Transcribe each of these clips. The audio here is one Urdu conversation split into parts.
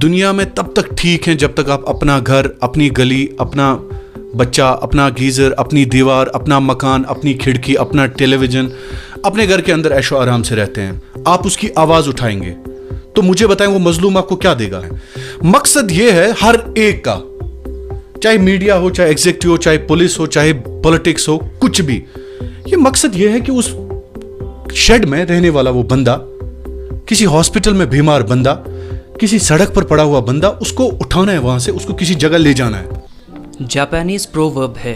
دنیا میں تب تک ٹھیک ہیں جب تک آپ اپنا گھر، اپنی گلی، اپنا بچہ، اپنا گیزر، اپنی دیوار، اپنا مکان، اپنی کھڑکی، اپنا ٹیلی ویژن، اپنے گھر کے اندر عیش و آرام سے رہتے ہیں. آپ اس کی آواز اٹھائیں گے تو مجھے بتائیں وہ مظلوم آپ کو کیا دے گا. مقصد یہ ہے ہر ایک کا، چاہے میڈیا ہو، چاہے ایگزیکٹو ہو، چاہے پولیس ہو، چاہے پولیٹکس ہو، کچھ بھی، یہ مقصد یہ ہے کہ اس شیڈ میں رہنے والا وہ بندہ، کسی ہاسپٹل میں بیمار بندہ، کسی سڑک پر پڑا ہوا بندہ، اس کو اٹھانا ہے وہاں سے، اس کو کسی جگہ لے جانا ہے. جاپانیز پروورب ہے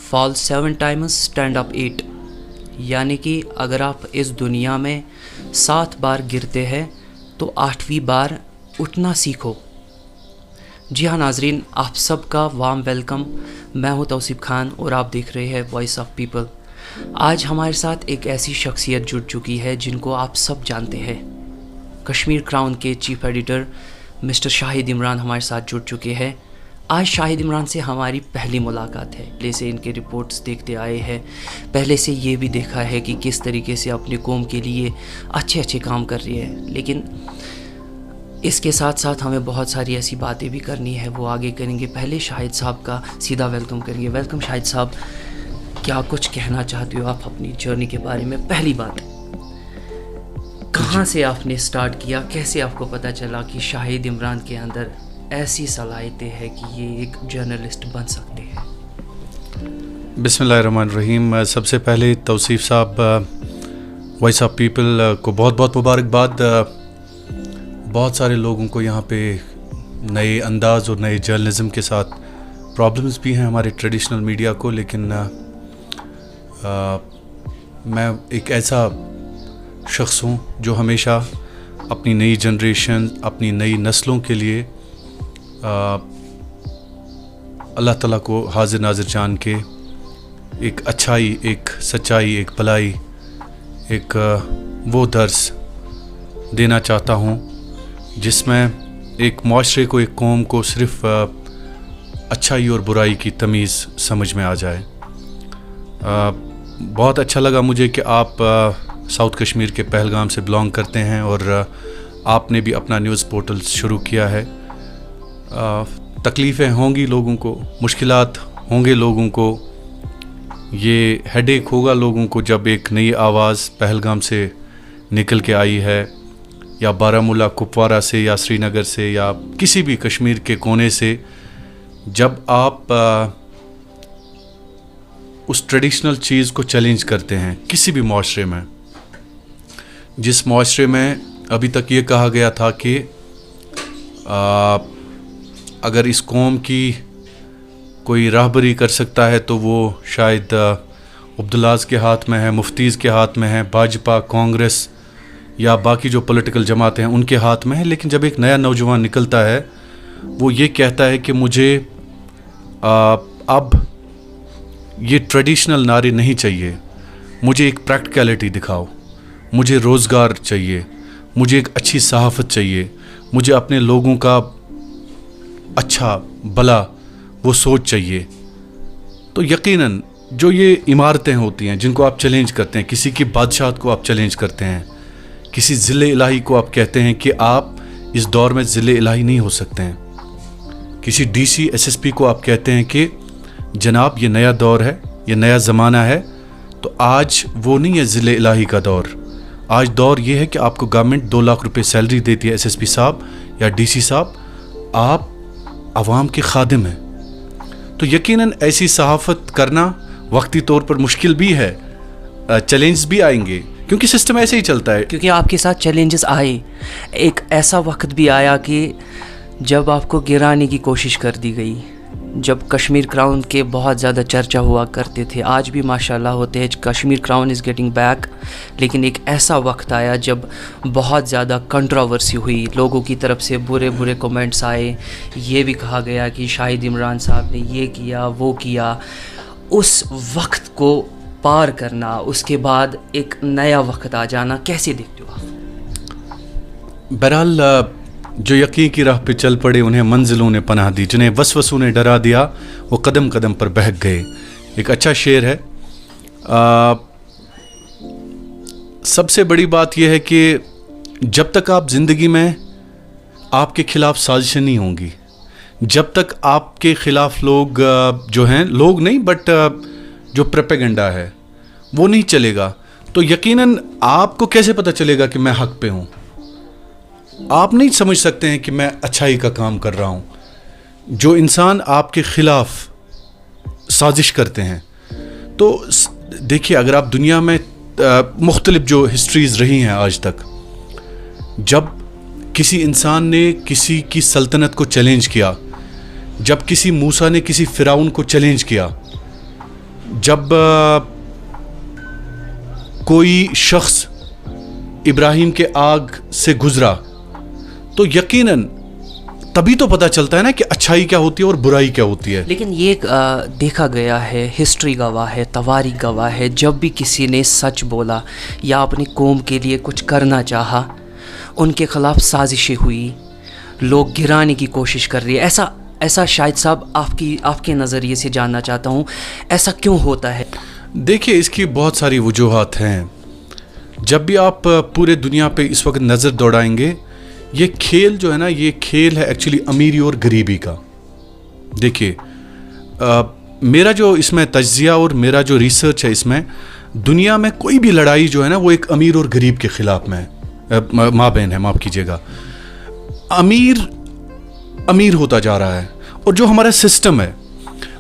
فال 7 times اسٹینڈ اپ 8، یعنی کہ اگر آپ اس دنیا میں 7 بار گرتے ہیں تو 8ویں بار اٹھنا سیکھو. جی ہاں ناظرین، آپ سب کا وارم ویلکم. میں ہوں توصیف خان اور آپ دیکھ رہے ہیں وائس آف پیپل. آج ہمارے ساتھ ایک ایسی شخصیت جڑ چکی ہے جن کو آپ سب جانتے ہیں. کشمیر کراؤن کے چیف ایڈیٹر مسٹر شاہد عمران ہمارے ساتھ جڑ چکے ہیں. آج شاہد عمران سے ہماری پہلی ملاقات ہے. پہلے سے ان کے رپورٹس دیکھتے آئے ہیں، پہلے سے یہ بھی دیکھا ہے کہ کس طریقے سے اپنے قوم کے لیے اچھے کام کر رہی ہے، لیکن اس کے ساتھ ساتھ ہمیں بہت ساری ایسی باتیں بھی کرنی ہے، وہ آگے کریں گے. پہلے شاہد صاحب کا سیدھا ویلکم کریں گے. ویلکم شاہد صاحب، کیا کچھ کہنا چاہتے ہو آپ اپنی جرنی کے بارے میں؟ پہلی بات، کہاں سے آپ نے سٹارٹ کیا؟ کیسے آپ کو پتہ چلا کہ شاہد عمران کے اندر ایسی صلاحیتیں ہیں کہ یہ ایک جرنلسٹ بن سکتے ہیں؟ بسم اللہ الرحمن الرحیم. سب سے پہلے توصیف صاحب، وائس آف پیپل کو بہت بہت مبارکباد. بہت سارے لوگوں کو یہاں پہ نئے انداز اور نئے جرنلزم کے ساتھ پرابلمز بھی ہیں ہمارے ٹریڈیشنل میڈیا کو، لیکن میں ایک ایسا شخص ہوں جو ہمیشہ اپنی نئی جنریشن، اپنی نئی نسلوں کے لیے اللہ تعالیٰ کو حاضر ناظر جان کے ایک اچھائی، ایک سچائی، ایک بھلائی، ایک وہ درس دینا چاہتا ہوں جس میں ایک معاشرے کو، ایک قوم کو صرف اچھائی اور برائی کی تمیز سمجھ میں آ جائے. بہت اچھا لگا مجھے کہ آپ ساؤتھ کشمیر کے پہلگام سے بلانگ کرتے ہیں اور آپ نے بھی اپنا نیوز پورٹل شروع کیا ہے. تکلیفیں ہوں گی لوگوں کو، مشکلات ہوں گے لوگوں کو، یہ ہیڈ ایک ہوگا لوگوں کو جب ایک نئی آواز پہلگام سے نکل کے آئی ہے، یا بارہمولہ، کپوارہ سے، یا سری نگر سے، یا کسی بھی کشمیر کے کونے سے. جب آپ اس ٹریڈیشنل چیز کو چیلنج کرتے ہیں کسی بھی معاشرے میں، جس معاشرے میں ابھی تک یہ کہا گیا تھا کہ اگر اس قوم کی کوئی راہبری کر سکتا ہے تو وہ شاید عبدالاز کے ہاتھ میں ہے، مفتیز کے ہاتھ میں ہے، بھاجپا، کانگریس یا باقی جو پولیٹیکل جماعتیں ہیں ان کے ہاتھ میں ہے. لیکن جب ایک نیا نوجوان نکلتا ہے، وہ یہ کہتا ہے کہ مجھے اب یہ ٹریڈیشنل نعرے نہیں چاہیے، مجھے ایک پریکٹیکلٹی دکھاؤ، مجھے روزگار چاہیے، مجھے ایک اچھی صحافت چاہیے، مجھے اپنے لوگوں کا اچھا بھلا وہ سوچ چاہیے. تو یقیناً جو یہ عمارتیں ہوتی ہیں جن کو آپ چیلنج کرتے ہیں، کسی کی بادشاہت کو آپ چیلنج کرتے ہیں، کسی ذل الہی کو آپ کہتے ہیں کہ آپ اس دور میں ذل الہی نہیں ہو سکتے ہیں، کسی D C, S S P کو آپ کہتے ہیں کہ جناب یہ نیا دور ہے، یہ نیا زمانہ ہے، تو آج وہ نہیں ہے ذل الہی کا دور. آج دور یہ ہے کہ آپ کو گورنمنٹ 2 لاکھ روپے سیلری دیتی ہے، ایس ایس پی صاحب یا ڈی سی صاحب، آپ عوام کے خادم ہیں. تو یقیناً ایسی صحافت کرنا وقتی طور پر مشکل بھی ہے، چیلنجز بھی آئیں گے کیونکہ سسٹم ایسے ہی چلتا ہے. کیونکہ آپ کے ساتھ چیلنجز آئے، ایک ایسا وقت بھی آیا کہ جب آپ کو گرانے کی کوشش کر دی گئی، جب کشمیر کراؤن کے بہت زیادہ چرچا ہوا کرتے تھے، آج بھی ماشاءاللہ ہوتے ہیں، Kashmir crown is getting back. لیکن ایک ایسا وقت آیا جب بہت زیادہ کنٹروورسی ہوئی، لوگوں کی طرف سے برے کومنٹس آئے، یہ بھی کہا گیا کہ شاہد عمران صاحب نے یہ کیا وہ کیا. اس وقت کو پار کرنا، اس کے بعد ایک نیا وقت آ جانا، کیسے دیکھتے ہو آپ؟ بہرحال جو یقین کی راہ پہ چل پڑے انہیں منزلوں نے پناہ دی، جنہیں وسوسوں نے ڈرا دیا وہ قدم قدم پر بہک گئے. ایک اچھا شعر ہے. سب سے بڑی بات یہ ہے کہ جب تک آپ زندگی میں آپ کے خلاف سازشیں نہیں ہوں گی. جب تک آپ کے خلاف لوگ جو ہیں, لوگ نہیں بٹ جو پروپیگنڈا ہے وہ نہیں چلے گا, تو یقیناً آپ کو کیسے پتہ چلے گا کہ میں حق پہ ہوں؟ آپ نہیں سمجھ سکتے ہیں کہ میں اچھائی کا کام کر رہا ہوں. جو انسان آپ کے خلاف سازش کرتے ہیں, تو دیکھیے اگر آپ دنیا میں مختلف جو ہسٹریز رہی ہیں آج تک, جب کسی انسان نے کسی کی سلطنت کو چیلنج کیا, جب کسی موسیٰ نے کسی فرعون کو چیلنج کیا, جب کوئی شخص ابراہیم کے آگ سے گزرا, تو یقیناً تبھی تو پتہ چلتا ہے نا کہ اچھائی کیا ہوتی ہے اور برائی کیا ہوتی ہے. لیکن یہ دیکھا گیا ہے, ہسٹری گواہ ہے, تواریخ گواہ ہے, جب بھی کسی نے سچ بولا یا اپنی قوم کے لیے کچھ کرنا چاہا, ان کے خلاف سازشیں ہوئی, لوگ گرانے کی کوشش کر رہی ہے. ایسا شاہد صاحب آپ کے نظریے سے جاننا چاہتا ہوں, ایسا کیوں ہوتا ہے؟ دیکھیے اس کی بہت ساری وجوہات ہیں. جب بھی آپ پورے دنیا پہ اس وقت نظر دوڑائیں گے, یہ کھیل جو ہے نا, یہ کھیل ہے ایکچولی امیری اور غریبی کا. دیکھیے میرا جو اس میں تجزیہ اور میرا جو ریسرچ ہے, اس میں دنیا میں کوئی بھی لڑائی جو ہے نا وہ ایک امیر اور غریب کے خلاف میں مابین ہے, معاف کیجیے گا. امیر ہوتا جا رہا ہے, اور جو ہمارا سسٹم ہے,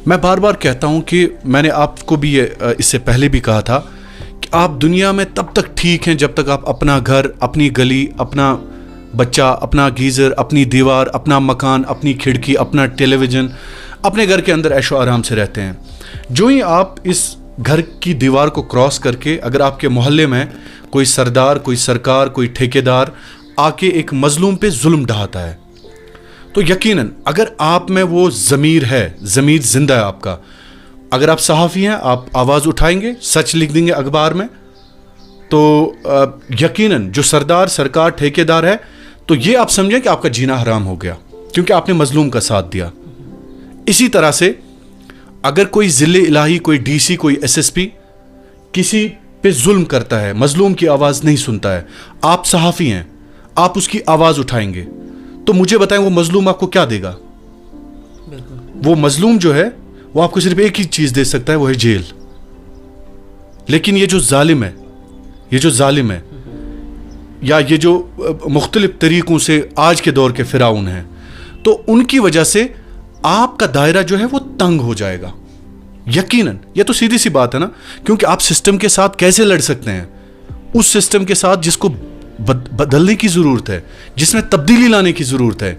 میں بار بار کہتا ہوں کہ میں نے آپ کو بھی یہ اس سے پہلے بھی کہا تھا کہ آپ دنیا میں تب تک ٹھیک ہیں جب تک آپ اپنا گھر, اپنی گلی, اپنا بچہ, اپنا گیزر, اپنی دیوار, اپنا مکان, اپنی کھڑکی, اپنا ٹیلی ویژن, اپنے گھر کے اندر عیش و آرام سے رہتے ہیں. جو ہی آپ اس گھر کی دیوار کو کراس کر کے اگر آپ کے محلے میں کوئی سردار, کوئی سرکار, کوئی ٹھیکیدار آ کے ایک مظلوم پہ ظلم ڈھاتا ہے, تو یقیناً اگر آپ میں وہ ضمیر ہے, ضمیر زندہ ہے آپ کا, اگر آپ صحافی ہیں, آپ آواز اٹھائیں گے, سچ لکھ دیں گے اخبار میں, تو یقیناً جو سردار, سرکار, ٹھیکیدار ہے, تو یہ آپ سمجھیں کہ آپ کا جینا حرام ہو گیا, کیونکہ آپ نے مظلوم کا ساتھ دیا. اسی طرح سے اگر کوئی ضلع الہی, کوئی ڈی سی, کوئی ایس ایس پی کسی پہ ظلم کرتا ہے, مظلوم کی آواز نہیں سنتا ہے, آپ صحافی ہیں, آپ اس کی آواز اٹھائیں گے, تو مجھے بتائیں وہ مظلوم آپ کو کیا دے گا؟ وہ مظلوم جو ہے وہ آپ کو صرف ایک ہی چیز دے سکتا ہے, وہ ہے جیل. لیکن یہ جو ظالم ہے, یا یہ جو مختلف طریقوں سے آج کے دور کے فرعون ہیں, تو ان کی وجہ سے آپ کا دائرہ جو ہے وہ تنگ ہو جائے گا. یقیناً یہ تو سیدھی سی بات ہے نا, کیونکہ آپ سسٹم کے ساتھ کیسے لڑ سکتے ہیں؟ اس سسٹم کے ساتھ جس کو بدلنے کی ضرورت ہے, جس میں تبدیلی لانے کی ضرورت ہے.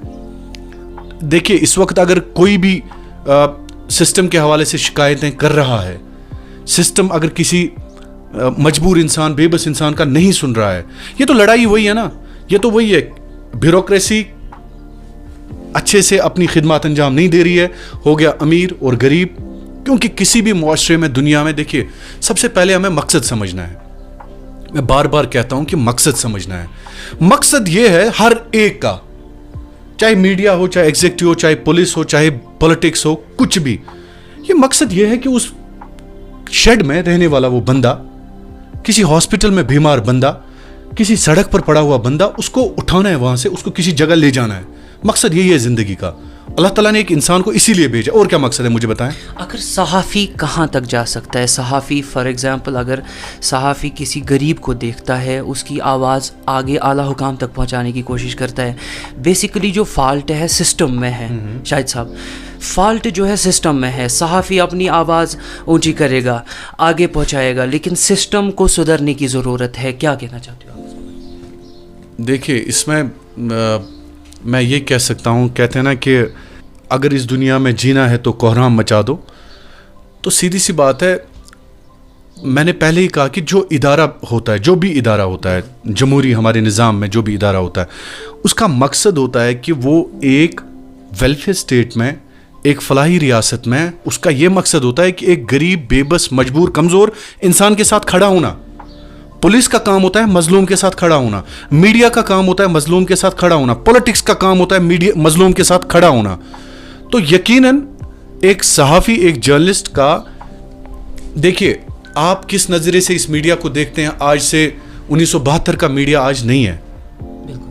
دیکھیے اس وقت اگر کوئی بھی سسٹم کے حوالے سے شکایتیں کر رہا ہے, سسٹم اگر کسی مجبور انسان, بے بس انسان کا نہیں سن رہا ہے, یہ تو لڑائی وہی ہے نا, یہ تو وہی ہے, بیوروکریسی اچھے سے اپنی خدمات انجام نہیں دے رہی ہے, ہو گیا امیر اور غریب. کیونکہ کسی بھی معاشرے میں, دنیا میں, دیکھیے سب سے پہلے ہمیں مقصد سمجھنا ہے. میں بار بار کہتا ہوں کہ مقصد سمجھنا ہے. مقصد یہ ہے ہر ایک کا, چاہے میڈیا ہو, چاہے ایگزیکٹو ہو, چاہے پولیس ہو, چاہے پولیٹکس ہو, کچھ بھی, یہ مقصد یہ ہے کہ اس شیڈ میں رہنے والا وہ بندہ, کسی ہاسپٹل میں بیمار بندہ, کسی سڑک پر پڑا ہوا بندہ, اس کو اٹھانا ہے وہاں سے, اس کو کسی جگہ لے جانا ہے. مقصد یہی ہے زندگی کا. اللہ تعالیٰ نے ایک انسان کو اسی لیے بھیجا. اور کیا مقصد ہے مجھے بتائیں. اگر صحافی کہاں تک جا سکتا ہے؟ صحافی فار ایگزامپل اگر صحافی کسی غریب کو دیکھتا ہے, اس کی آواز آگے اعلیٰ حکام تک پہنچانے کی کوشش کرتا ہے, بیسیکلی جو فالٹ ہے سسٹم میں ہے. شاہد صاحب, فالٹ جو ہے سسٹم میں ہے. صحافی اپنی آواز اونچی کرے گا, آگے پہنچائے گا, لیکن سسٹم کو سدھرنے کی ضرورت ہے. کیا کہنا چاہتے ہو آپ؟ دیکھیے اس میں یہ کہہ سکتا ہوں, کہتے ہیں نا کہ اگر اس دنیا میں جینا ہے تو کوہرام مچا دو. تو سیدھی سی بات ہے, میں نے پہلے ہی کہا کہ جو ادارہ ہوتا ہے, جو بھی ادارہ ہوتا ہے جمہوری ہمارے نظام میں, جو بھی ادارہ ہوتا ہے, اس کا مقصد ہوتا ہے کہ وہ ایک ویلفیئر اسٹیٹ میں, ایک فلاحی ریاست میں, اس کا یہ مقصد ہوتا ہے کہ ایک غریب, بے بس, مجبور, کمزور انسان کے ساتھ کھڑا ہونا. پولیس کا کام ہوتا ہے مظلوم کے ساتھ کھڑا ہونا, میڈیا کا کام ہوتا ہے مظلوم کے ساتھ کھڑا ہونا, پولیٹکس کا کام ہوتا ہے مظلوم کے ساتھ کھڑا ہونا. تو یقیناً ایک صحافی, ایک جرنلسٹ کا, دیکھیے آپ کس نظریے سے اس میڈیا کو دیکھتے ہیں. آج سے 1972 کا میڈیا آج نہیں ہے,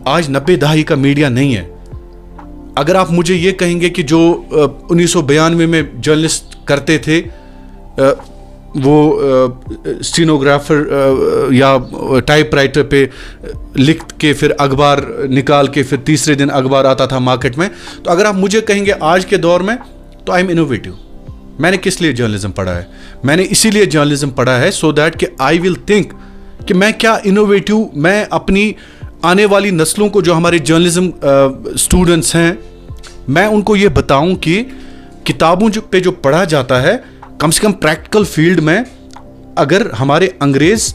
آج 90 دہائی کا میڈیا نہیں ہے. اگر آپ مجھے یہ کہیں گے کہ جو 1992 میں جرنلسٹ کرتے تھے وہ اسٹینوگرافر یا ٹائپ رائٹر پہ لکھ کے پھر اخبار نکال کے پھر تیسرے دن اخبار آتا تھا مارکیٹ میں, تو اگر آپ مجھے کہیں گے آج کے دور میں, تو آئی ایم انوویٹیو. میں نے کس لیے جرنلزم پڑھا ہے؟ میں نے اسی لیے جرنلزم پڑھا ہے سو دیٹ کہ آئی ول تھنک کہ میں کیا انوویٹیو, میں اپنی آنے والی نسلوں کو جو ہمارے جرنلزم اسٹوڈنٹس ہیں میں ان کو یہ بتاؤں کہ کتابوں پہ جو پڑھا جاتا ہے کم سے کم پریکٹیکل فیلڈ میں اگر ہمارے انگریز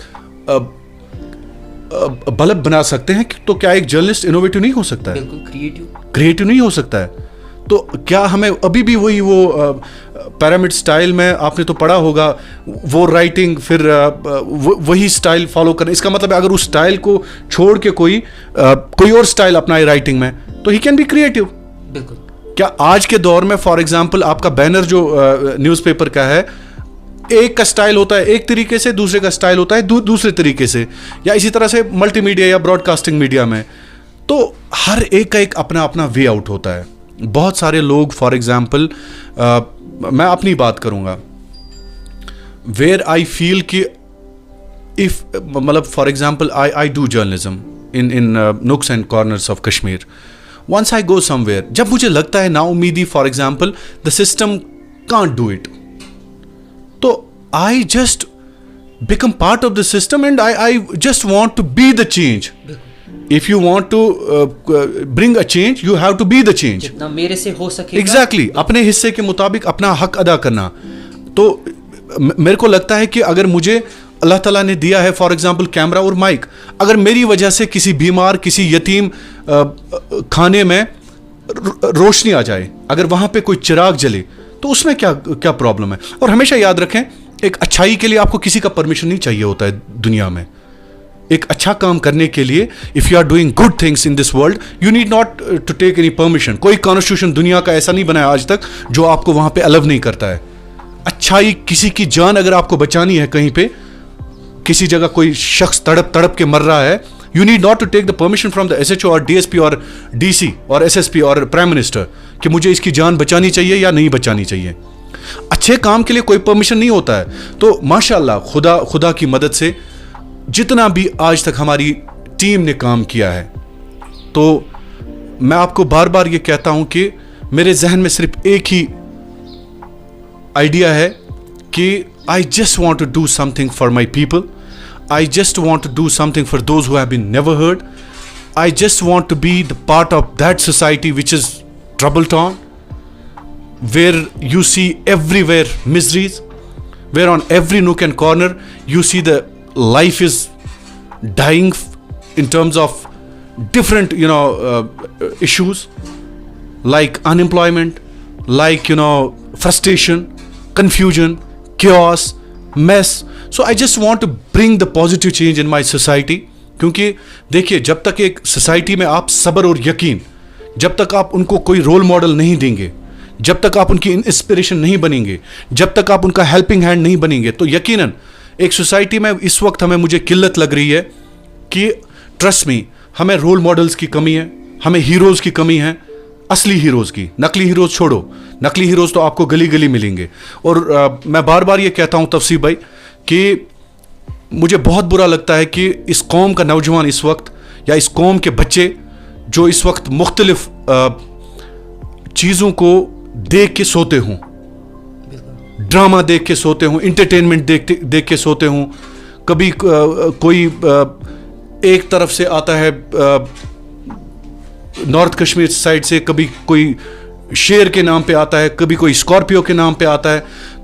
بلب بنا سکتے ہیں تو کیا ایک جرنلسٹ انوویٹیو نہیں ہو سکتا ہے؟ بالکل کریٹو نہیں ہو سکتا ہے. تو کیا ہمیں ابھی بھی وہی وہ پیرامڈ سٹائل میں آپ نے تو پڑھا ہوگا وہ رائٹنگ پھر وہی سٹائل فالو کرنا؟ اس کا مطلب ہے اگر اس سٹائل کو چھوڑ کے کوئی اور سٹائل اپنائے رائٹنگ میں تو ہی کین بی کریٹو. بالکل. کیا آج کے دور میں فار ایگزامپل آپ کا بینر جو نیوز پیپر کا ہے ایک کا سٹائل ہوتا ہے ایک طریقے سے, دوسرے کا سٹائل ہوتا ہے دوسرے طریقے سے, یا اسی طرح سے ملٹی میڈیا یا براڈ کاسٹنگ میڈیا میں, تو ہر ایک کا ایک اپنا اپنا وے آؤٹ ہوتا ہے. بہت سارے لوگ فار ایگزامپل میں اپنی بات کروں گا ویئر آئی فیل کہ اف مطلب for example I do journalism in nooks and corners of Kashmir. Once I go somewhere, جب مجھے لگتا ہے نا امیدی for example the system can't do it, تو I just become part of the system and I just want to be the change. If you want to bring a change, you have to be the change. جتنا میرے سے ہو سکے. Exactly. اپنے حصے کے مطابق اپنا حق ادا کرنا. تو میرے کو لگتا ہے کہ اگر مجھے اللہ تعالیٰ نے دیا ہے فار ایگزامپل کیمرہ اور مائک, اگر میری وجہ سے کسی بیمار کسی یتیم کھانے میں روشنی آ جائے, اگر وہاں پہ کوئی چراغ جلے, تو اس میں کیا پرابلم ہے؟ اور ہمیشہ یاد رکھیں ایک اچھائی کے لیے آپ کو کسی کا پرمیشن نہیں چاہیے ہوتا ہے دنیا میں. ایک اچھا کام کرنے کے لیے if you are doing good things in this world you need not to take any permission. کوئی کانسٹیٹیوشن دنیا کا ایسا نہیں بنایا آج تک جو آپ کو وہاں پہ الاو نہیں کرتا ہے. اچھائی, کسی کی جان اگر آپ کو بچانی ہے کہیں پہ, کسی جگہ کوئی شخص تڑپ کے مر رہا ہے, you need not to take the permission from the SHO اور DSP اور DC اور SSP اور پرائم منسٹر کہ مجھے اس کی جان بچانی چاہیے یا نہیں بچانی چاہیے. اچھے کام کے لیے کوئی پرمیشن نہیں ہوتا ہے. تو ماشاء اللہ خدا کی مدد سے جتنا بھی آج تک ہماری ٹیم نے کام کیا ہے, تو میں آپ کو بار بار یہ کہتا ہوں کہ میرے ذہن میں صرف ایک ہی آئیڈیا ہے کہ I just want to do something for my people. I just want to do something for those who have been never heard. I just want to be the part of that society which is troubled on, where you see everywhere miseries, where on every nook and corner you see the life is dying in terms of different issues like unemployment, like frustration, confusion, chaos, mess. So I just want to bring the positive change in my society. کیونکہ دیکھیے جب تک ایک سوسائٹی میں آپ صبر اور یقین, جب تک آپ ان کو کوئی رول ماڈل نہیں دیں گے, جب تک آپ ان کی انسپریشن نہیں بنیں گے, جب تک آپ ان کا ہیلپنگ ہینڈ نہیں بنیں گے, تو یقیناً ایک سوسائٹی میں اس وقت مجھے قلت لگ رہی ہے کہ ٹرسٹ می ہمیں رول ماڈلز کی کمی ہے, ہمیں ہیروز کی کمی ہے, اصلی ہیروز کی. نقلی ہیروز چھوڑو, نقلی ہیروز تو آپ کو گلی گلی ملیں گے. اور میں بار بار یہ کہتا ہوں تفسیر بھائی کہ مجھے بہت برا لگتا ہے کہ اس قوم کا نوجوان اس وقت یا اس قوم کے بچے جو اس وقت مختلف چیزوں کو دیکھ کے سوتے ہوں, ڈرامہ دیکھ کے سوتے ہوں, انٹرٹینمنٹ دیکھ کے سوتے ہوں. کبھی کوئی ایک طرف سے آتا ہے نارتھ کشمیر سائڈ سے, کبھی کوئی شیر کے نام پہ آتا ہے, کبھی کوئی اسکارپیو کے نام پہ آتا ہے.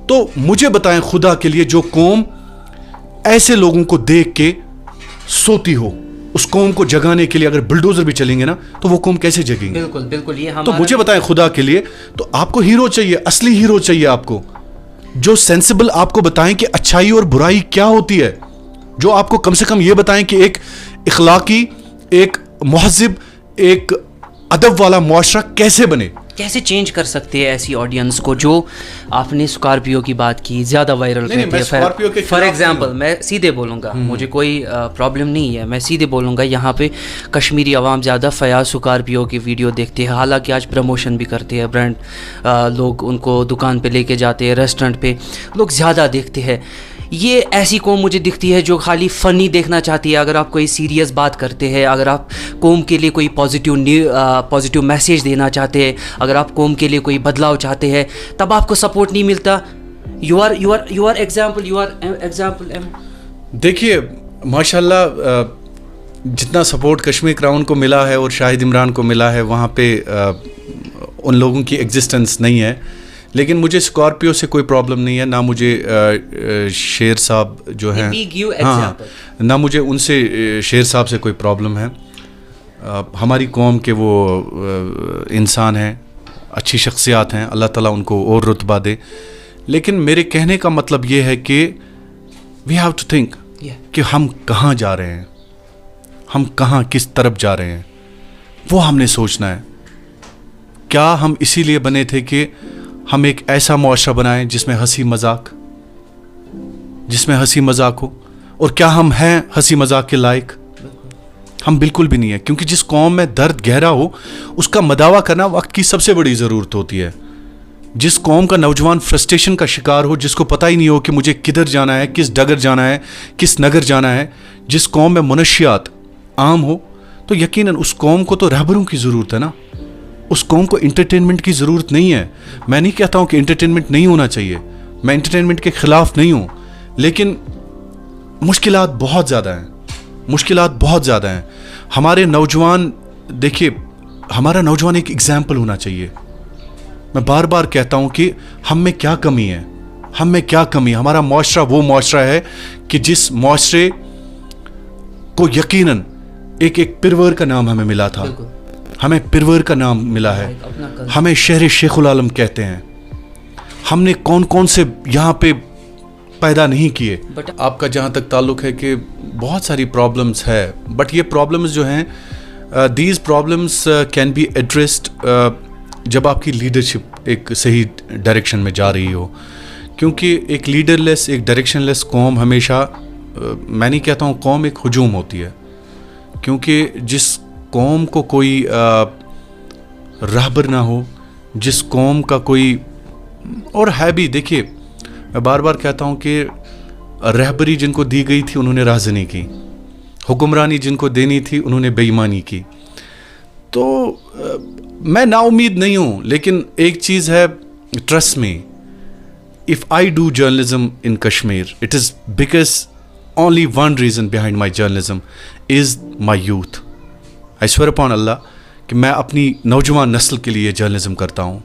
تو مجھے بتائیں خدا کے لیے جو قوم ایسے لوگوں کو دیکھ کے سوتی ہو, اس قوم کو جگانے کے لیے اگر بلڈوزر بھی چلیں گے نا تو وہ قوم کیسے جگیں گے؟ بالکل بالکل. یہ تو مجھے بتائیں خدا کے لیے, تو آپ کو ہیرو چاہیے, اصلی ہیرو چاہیے آپ کو, جو سینسیبل آپ کو بتائیں کہ اچھائی اور برائی کیا ہوتی ہے, جو آپ کو کم سے کم یہ بتائیں کہ ایک اخلاقی, ایک مہذب, ایک ادب والا معاشرہ کیسے بنے. کیسے چینج کر سکتے ہیں ایسی آڈینس کو جو آپ نے اسکارپیو کی بات کی زیادہ وائرل رہتی ہے. فار ایگزامپل میں سیدھے بولوں گا, مجھے کوئی پرابلم نہیں ہے, میں سیدھے بولوں گا, یہاں پہ کشمیری عوام زیادہ فیاض اسکارپیو کی ویڈیو دیکھتے ہیں, حالانکہ آج پروموشن بھی کرتے ہیں برانڈ, لوگ ان کو دکان پہ لے کے جاتے ہیں, ریسٹورنٹ پہ لوگ زیادہ دیکھتے ہیں. یہ ایسی قوم مجھے دکھتی ہے جو خالی فنی دیکھنا چاہتی ہے. اگر آپ کوئی سیریس بات کرتے ہیں, اگر آپ قوم کے لیے کوئی پازیٹیو میسیج دینا چاہتے ہیں, اگر آپ قوم کے لیے کوئی بدلاؤ چاہتے ہیں, تب آپ کو سپورٹ نہیں ملتا. You are example. دیکھیے ماشاء اللہ جتنا سپورٹ کشمیر کراؤن کو ملا ہے اور شاہد عمران کو ملا ہے, وہاں پہ ان لوگوں کی ایگزسٹنس نہیں ہے. لیکن مجھے اسکارپیو سے کوئی پرابلم نہیں ہے, نہ مجھے شیر صاحب جو ہیں, ہاں, نہ مجھے ان سے شیر صاحب سے کوئی پرابلم ہے. ہماری قوم کے وہ انسان ہیں, اچھی شخصیات ہیں, اللہ تعالیٰ ان کو اور رتبہ دے. لیکن میرے کہنے کا مطلب یہ ہے کہ وی ہیو ٹو تھنک کہ ہم کہاں جا رہے ہیں, ہم کہاں کس طرف جا رہے ہیں, وہ ہم نے سوچنا ہے. کیا ہم اسی لیے بنے تھے کہ ہم ایک ایسا معاشرہ بنائیں جس میں ہنسی مذاق ہو, اور کیا ہم ہیں ہنسی مذاق کے لائق؟ ہم بالکل بھی نہیں ہیں, کیونکہ جس قوم میں درد گہرا ہو اس کا مداوع کرنا وقت کی سب سے بڑی ضرورت ہوتی ہے. جس قوم کا نوجوان فرسٹریشن کا شکار ہو, جس کو پتہ ہی نہیں ہو کہ مجھے کدھر جانا ہے, کس ڈگر جانا ہے, کس نگر جانا ہے, جس قوم میں منشیات عام ہو, تو یقیناً اس قوم کو تو رہبروں کی ضرورت ہے نا. اس قوم کو انٹرٹینمنٹ کی ضرورت نہیں ہے. میں نہیں کہتا ہوں کہ انٹرٹینمنٹ نہیں ہونا چاہیے, میں انٹرٹینمنٹ کے خلاف نہیں ہوں, لیکن مشکلات بہت زیادہ ہیں. ہمارے نوجوان, دیکھیے ہمارا نوجوان ایک ایگزامپل ہونا چاہیے. میں بار بار کہتا ہوں کہ ہم میں کیا کمی ہے, ہمارا معاشرہ وہ معاشرہ ہے کہ جس معاشرے کو یقیناً ایک پرور کا نام ہمیں ملا تھا, ہمیں پرور کا نام ملا ہے, ہمیں شہر شیخ العالم کہتے ہیں. ہم نے کون سے یہاں پہ پیدا نہیں کیے. آپ کا جہاں تک تعلق ہے کہ بہت ساری پرابلمز ہے, بٹ یہ پرابلمز جو ہیں, these problems can be addressed جب آپ کی لیڈرشپ ایک صحیح ڈائریکشن میں جا رہی ہو. کیونکہ ایک لیڈر لیس, ایک ڈائریکشن لیس قوم ہمیشہ, میں نہیں کہتا ہوں قوم ایک ہجوم ہوتی ہے, کیونکہ جس قوم کو کوئی رہبر نہ ہو, جس قوم کا کوئی, اور ہے بھی, دیکھیے میں بار بار کہتا ہوں کہ رہبری جن کو دی گئی تھی انہوں نے رازنی کی, حکمرانی جن کو دینی تھی انہوں نے بے ایمانی کی. تو میں نا امید نہیں ہوں, لیکن ایک چیز ہے, trust me, if I do journalism in Kashmir, it is because only one reason behind my journalism is my youth. I swear upon Allah کہ میں اپنی نوجوان نسل کے لیے جرنلزم کرتا ہوں,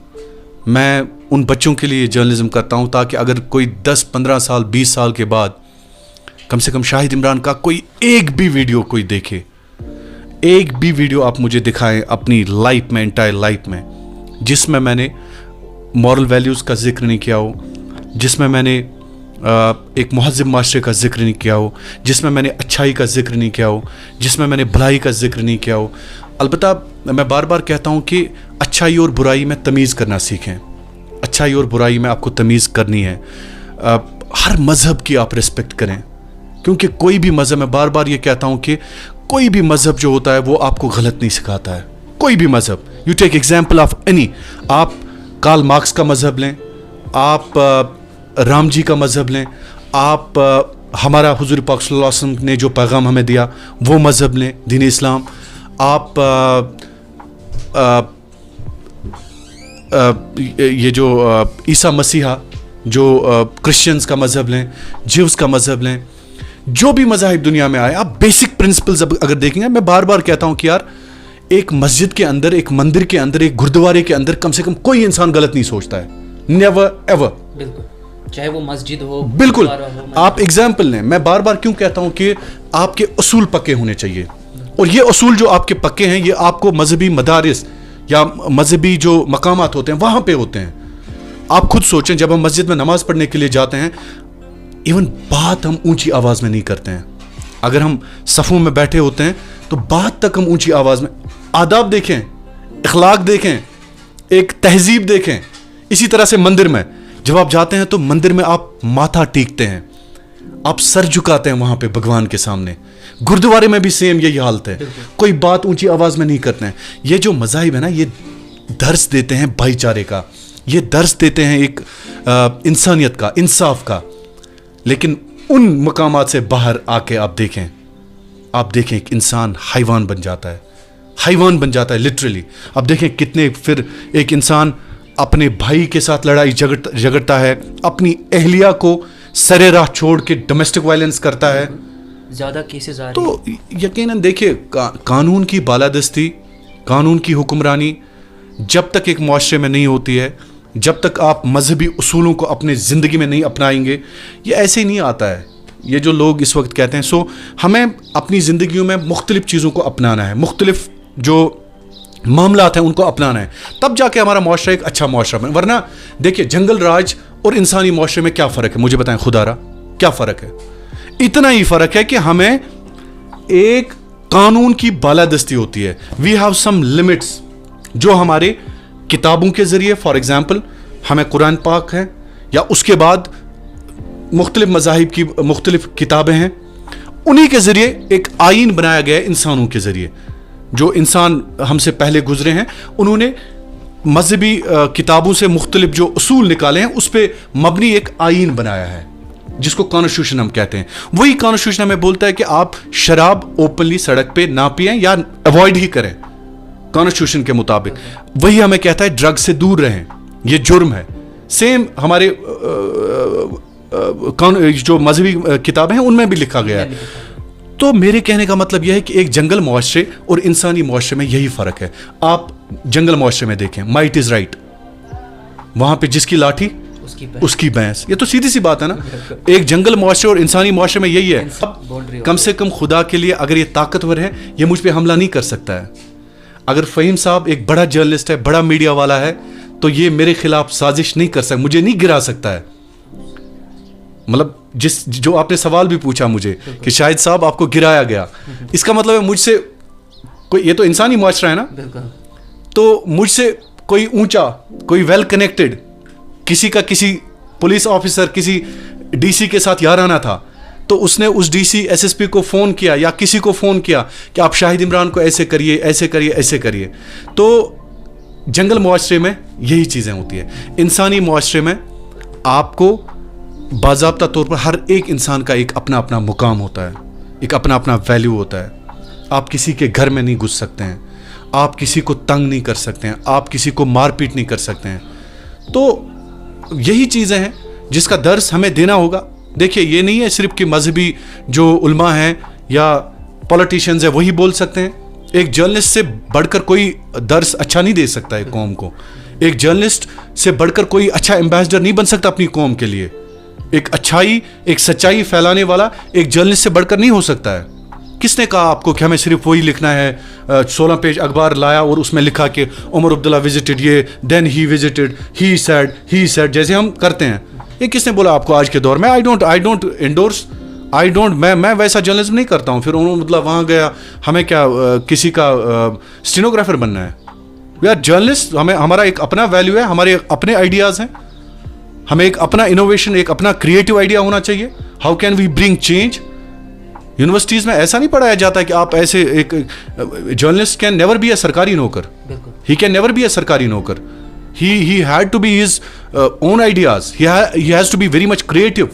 میں ان بچوں کے لیے جرنلزم کرتا ہوں تاکہ اگر کوئی 10-15 سال 20 سال کے بعد کم سے کم شاہد عمران کا کوئی ایک بھی ویڈیو کوئی دیکھے, ایک بھی ویڈیو آپ مجھے دکھائیں اپنی لائف میں, انٹائر لائف میں, جس میں میں نے مورل ویلیوز کا ذکر نہیں کیا ہو, جس میں میں نے ایک مہذب معاشرے کا ذکر نہیں کیا ہو, جس میں میں نے اچھائی کا ذکر نہیں کیا ہو, جس میں میں نے بھلائی کا ذکر نہیں کیا ہو. البتہ میں بار بار کہتا ہوں کہ اچھائی اور برائی میں تمیز کرنا سیکھیں, اچھائی اور برائی میں آپ کو تمیز کرنی ہے. ہر مذہب کی آپ ریسپیکٹ کریں, کیونکہ کوئی بھی مذہب, میں بار بار یہ کہتا ہوں کہ کوئی بھی مذہب جو ہوتا ہے وہ آپ کو غلط نہیں سکھاتا ہے, کوئی بھی مذہب. You take example of any, آپ کارل مارکس کا مذہب لیں, آپ رام جی کا مذہب لیں, آپ ہمارا حضور پاک صلی اللہ علیہ وسلم نے جو پیغام ہمیں دیا وہ مذہب لیں, دین اسلام. آپ یہ جو عیسیٰ مسیحا جو کرسچنز کا مذہب لیں, جیوز کا مذہب لیں, جو بھی مذاہب دنیا میں آئے, آپ بیسک پرنسپلز اگر دیکھیں گے, میں بار بار کہتا ہوں کہ یار ایک مسجد کے اندر, ایک مندر کے اندر, ایک گردوارے کے اندر کم سے کم کوئی انسان غلط نہیں سوچتا ہے, نیور ایور, بالکل, چاہے وہ مسجد ہو, بالکل. آپ ایگزامپل لیں, میں بار بار کیوں کہتا ہوں کہ آپ کے اصول پکے ہونے چاہیے, اور یہ اصول جو آپ کے پکے ہیں یہ آپ کو مذہبی مدارس یا مذہبی جو مقامات ہوتے ہیں وہاں پہ ہوتے ہیں. آپ خود سوچیں, جب ہم مسجد میں نماز پڑھنے کے لیے جاتے ہیں, ایون بات ہم اونچی آواز میں نہیں کرتے ہیں. اگر ہم صفوں میں بیٹھے ہوتے ہیں تو بات تک ہم اونچی آواز میں, آداب دیکھیں, اخلاق دیکھیں, ایک تہذیب دیکھیں. اسی طرح سے مندر میں جب آپ جاتے ہیں تو مندر میں آپ ماتھا ٹیکتے ہیں, آپ سر جھکاتے ہیں وہاں پہ بھگوان کے سامنے. گردوارے میں بھی سیم یہی حالت ہے, کوئی بات اونچی آواز میں نہیں کرتے ہیں. یہ جو مذاہب ہے نا, یہ درس دیتے ہیں بھائی چارے کا, یہ درس دیتے ہیں ایک انسانیت کا, انصاف کا. لیکن ان مقامات سے باہر آ کے آپ دیکھیں ایک انسان حیوان بن جاتا ہے, حیوان بن جاتا ہے لٹرلی. اب دیکھیں کتنے پھر ایک انسان اپنے بھائی کے ساتھ لڑائی جھگڑتا ہے, اپنی اہلیہ کو سرے راہ چھوڑ کے ڈومیسٹک وائلنس کرتا ہے. زیادہ کیسز آ رہے تو یقیناً دیکھیے قانون کی بالادستی, قانون کی حکمرانی جب تک ایک معاشرے میں نہیں ہوتی ہے, جب تک آپ مذہبی اصولوں کو اپنے زندگی میں نہیں اپنائیں گے, یہ ایسے ہی نہیں آتا ہے. یہ جو لوگ اس وقت کہتے ہیں, ہمیں اپنی زندگیوں میں مختلف چیزوں کو اپنانا ہے, مختلف جو معاملات ہیں ان کو اپنانا ہے, تب جا کے ہمارا معاشرہ ایک اچھا معاشرہ بنے. ورنہ دیکھیے جنگل راج اور انسانی معاشرے میں کیا فرق ہے, مجھے بتائیں خدا را, کیا فرق ہے؟ اتنا ہی فرق ہے کہ ہمیں ایک قانون کی بالادستی ہوتی ہے. وی ہیو سم لمٹس جو ہمارے کتابوں کے ذریعے, فار ایگزامپل ہمیں قرآن پاک ہے, یا اس کے بعد مختلف مذاہب کی مختلف کتابیں ہیں, انہی کے ذریعے ایک آئین بنایا گیا ہے انسانوں کے ذریعے. جو انسان ہم سے پہلے گزرے ہیں انہوں نے مذہبی کتابوں سے مختلف جو اصول نکالے ہیں اس پہ مبنی ایک آئین بنایا ہے جس کو کانسٹیٹیوشن ہم کہتے ہیں. وہی کانسٹیٹیوشن ہمیں بولتا ہے کہ آپ شراب اوپنلی سڑک پہ نہ پئیں یا اوائڈ ہی کریں کانسٹیٹیوشن کے مطابق. وہی ہمیں کہتا ہے ڈرگ سے دور رہیں, یہ جرم ہے. سیم ہمارے جو مذہبی کتابیں ہیں ان میں بھی لکھا گیا ہے. تو میرے کہنے کا مطلب یہ ہے کہ ایک جنگل معاشرے اور انسانی معاشرے میں یہی فرق ہے. آپ جنگل معاشرے میں دیکھیں, مائٹ از رائٹ, وہاں پہ جس کی لاٹھی اس کی بھینس, یہ تو سیدھی سی بات ہے نا. ایک جنگل معاشرے اور انسانی معاشرے میں یہی ہے. کم سے کم خدا کے لیے اگر یہ طاقتور ہے یہ مجھ پہ حملہ نہیں کر سکتا ہے. اگر فہیم صاحب ایک بڑا جرنلسٹ ہے, بڑا میڈیا والا ہے, تو یہ میرے خلاف سازش نہیں کر سکتا, مجھے نہیں گرا سکتا ہے. مطلب جو آپ نے سوال بھی پوچھا مجھے کہ شاہد صاحب آپ کو گرایا گیا, اس کا مطلب ہے مجھ سے کوئی, یہ تو انسانی معاشرہ ہے نا, تو مجھ سے کوئی اونچا, کوئی ویل کنیکٹڈ, کسی کا کسی پولیس آفیسر کسی ڈی سی کے ساتھ یارانہ تھا, تو اس نے اس D C S S P کو فون کیا یا کسی کو فون کیا کہ آپ شاہد عمران کو ایسے کریے, ایسے کریے, ایسے کریے. تو جنگل معاشرے میں یہی چیزیں ہوتی ہیں. انسانی معاشرے میں آپ کو باضابطہ طور پر ہر ایک انسان کا ایک اپنا اپنا مقام ہوتا ہے, ایک اپنا اپنا ویلیو ہوتا ہے. آپ کسی کے گھر میں نہیں گھس سکتے ہیں, آپ کسی کو تنگ نہیں کر سکتے ہیں, آپ کسی کو مار پیٹ نہیں کر سکتے ہیں. تو یہی چیزیں ہیں جس کا درس ہمیں دینا ہوگا. دیکھیے یہ نہیں ہے صرف کہ مذہبی جو علماء ہیں یا پولیٹیشینز ہیں وہی بول سکتے ہیں. ایک جرنلسٹ سے بڑھ کر کوئی درس اچھا نہیں دے سکتا ہے قوم کو. ایک جرنلسٹ سے بڑھ کر کوئی اچھا ایمبیسڈر نہیں بن سکتا اپنی قوم کے لیے. ایک اچھائی, ایک سچائی پھیلانے والا ایک جرنلسٹ سے بڑھ کر نہیں ہو سکتا ہے. کس نے کہا آپ کو کہ ہمیں صرف وہی لکھنا ہے؟ 16 پیج اخبار لایا اور اس میں لکھا کہ عمر عبداللہ وزٹڈ یہ, دین ہی وزٹڈ, ہی سیڈ جیسے ہم کرتے ہیں. یہ کس نے بولا آپ کو آج کے دور میں؟ آئی ڈونٹ انڈورس, میں ویسا جرنلزم نہیں کرتا ہوں. پھر عمر عبداللہ وہاں گیا, ہمیں کیا کسی کا اسٹینوگرافر بننا ہے؟ وی آر جرنلسٹ, ہمارا ایک اپنا ویلیو ہے, ہمارے اپنے آئیڈیاز ہیں, ہمیں ایک اپنا انوویشن, ایک اپنا کریٹو آئیڈیا ہونا چاہیے. How can we bring change? Universities میں ایسا نہیں پڑھایا جاتا کہ آپ ایسے ایک journalist can never be a سرکاری نوکر, he can never be a سرکاری نوکر. He had to be his own ideas, he has to be very much creative.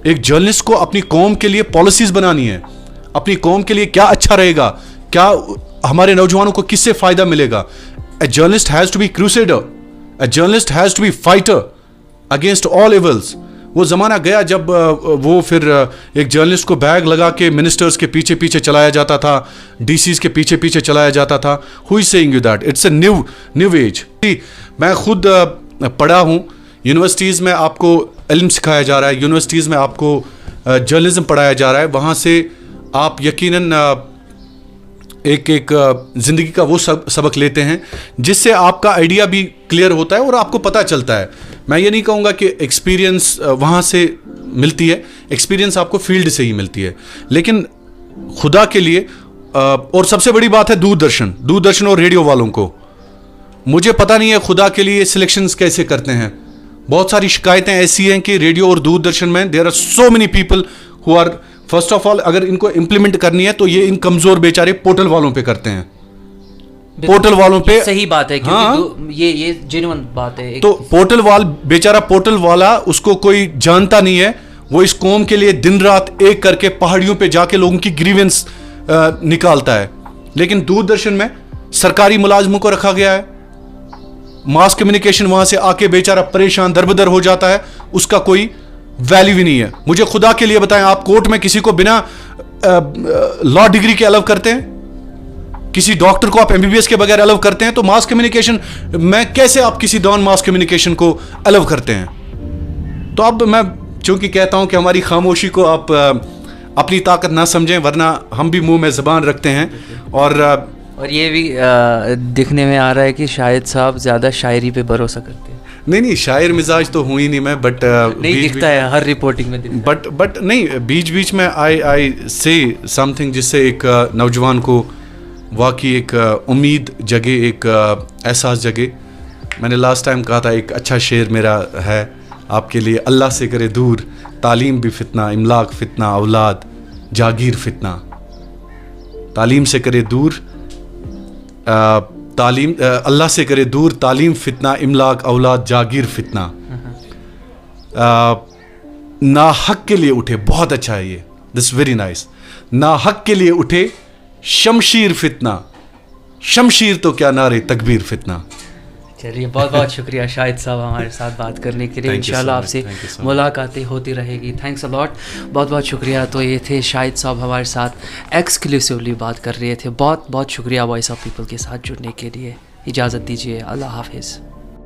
ایک جرنلسٹ کو اپنی قوم کے لیے پالیسیز بنانی ہے, اپنی قوم کے لیے کیا اچھا رہے گا, کیا ہمارے نوجوانوں کو کس سے فائدہ ملے گا. A journalist has to be crusader, a journalist has to be fighter against all evils. وہ زمانہ گیا جب وہ پھر ایک جرنلسٹ کو بیگ لگا کے منسٹرز کے پیچھے پیچھے چلایا جاتا تھا, ڈی سیز کے پیچھے پیچھے چلایا جاتا تا. Who is saying you that it's a new age. میں خود پڑھا ہوں, یونیورسٹیز میں آپ کو علم سکھایا جا رہا ہے, یونیورسٹیز میں آپ کو جرنلزم پڑھایا جا رہا ہے. وہاں سے آپ یقیناً ایک زندگی کا وہ سبق لیتے ہیں جس سے آپ کا آئیڈیا بھی کلیئر ہوتا ہے اور آپ کو پتہ چلتا ہے. میں یہ نہیں کہوں گا کہ ایکسپیرینس وہاں سے ملتی ہے, ایکسپیرینس آپ کو فیلڈ سے ہی ملتی ہے. لیکن خدا کے لیے, اور سب سے بڑی بات ہے دوردرشن اور ریڈیو والوں کو, مجھے پتہ نہیں ہے خدا کے لیے سلیکشنز کیسے کرتے ہیں. بہت ساری شکایتیں ایسی ہیں کہ ریڈیو اور دوردرشن میں there are so many people who are, first of all اگر ان کو امپلیمنٹ کرنی ہے تو یہ ان کمزور بیچارے پورٹل والوں پہ کرتے ہیں, پورٹل والوں پہ. صحیح بات ہے, کیونکہ یہ جینوئن بات ہے. تو پورٹل وال بیچارہ پورٹل والا اس کو کوئی جانتا نہیں ہے, وہ اس قوم کے لیے دن رات ایک کر کے پہاڑیوں پہ جا کے لوگوں کی گریونس نکالتا ہے. لیکن دوردرشن میں سرکاری ملازموں کو رکھا گیا ہے, ماس کمیونیکیشن وہاں سے آ کے بیچارہ پریشان دربدر ہو جاتا ہے, اس کا کوئی ویلیو ہی نہیں ہے. مجھے خدا کے لیے بتائیں, آپ کورٹ میں کسی کو بنا لا ڈگری کے الاؤ کرتے ہیں؟ کسی ڈاکٹر کو آپ ایم بی بی ایس کے بغیر الاؤ کرتے ہیں؟ تو ماس کمیونیکیشن میں کیسے آپ کسی ڈان ماس کمیونیکیشن کو الاؤ کرتے ہیں؟ تو اب میں چونکہ کہتا ہوں کہ ہماری خاموشی کو آپ اپنی طاقت نہ سمجھیں, ورنہ ہم بھی منہ میں زبان رکھتے ہیں. اور یہ بھی دکھنے میں آ رہا ہے کہ شاہد صاحب زیادہ شاعری پہ بھروسہ کرتے ہیں. نہیں شاعر مزاج تو ہوں ہی نہیں میں, بٹ نہیں دکھتا ہے ہر رپورٹنگ میں, بٹ نہیں بیچ میں آئی سے سم تھنگ جس سے ایک نوجوان کو واقعی ایک امید جگے, ایک احساس جگے. میں نے لاسٹ ٹائم کہا تھا ایک اچھا شعر میرا ہے آپ کے لیے, اللہ سے کرے دور تعلیم بھی فتنہ, املاک فتنہ, اولاد جاگیر فتنہ. تعلیم سے کرے دور تعلیم, اللہ سے کرے دور تعلیم فتنہ, املاک اولاد جاگیر فتنہ. ناحق کے لیے اٹھے, بہت اچھا ہے یہ, دس ویری نائس. ناحق کے لیے اٹھے شمشیر فتنہ, شمشیر تو کیا نعرے تکبیر فتنہ. چلیے بہت بہت شکریہ شاہد صاحب ہمارے ساتھ بات کرنے کے لیے. انشاءاللہ آپ سے ملاقاتیں ہوتی رہے گی. تھینکس الاٹ, بہت بہت شکریہ. تو یہ تھے شاہد صاحب ہمارے ساتھ ایکسکلوسیولی بات کر رہے تھے. بہت بہت شکریہ وائس آف پیپل کے ساتھ جڑنے کے لیے. اجازت دیجیے, اللہ حافظ.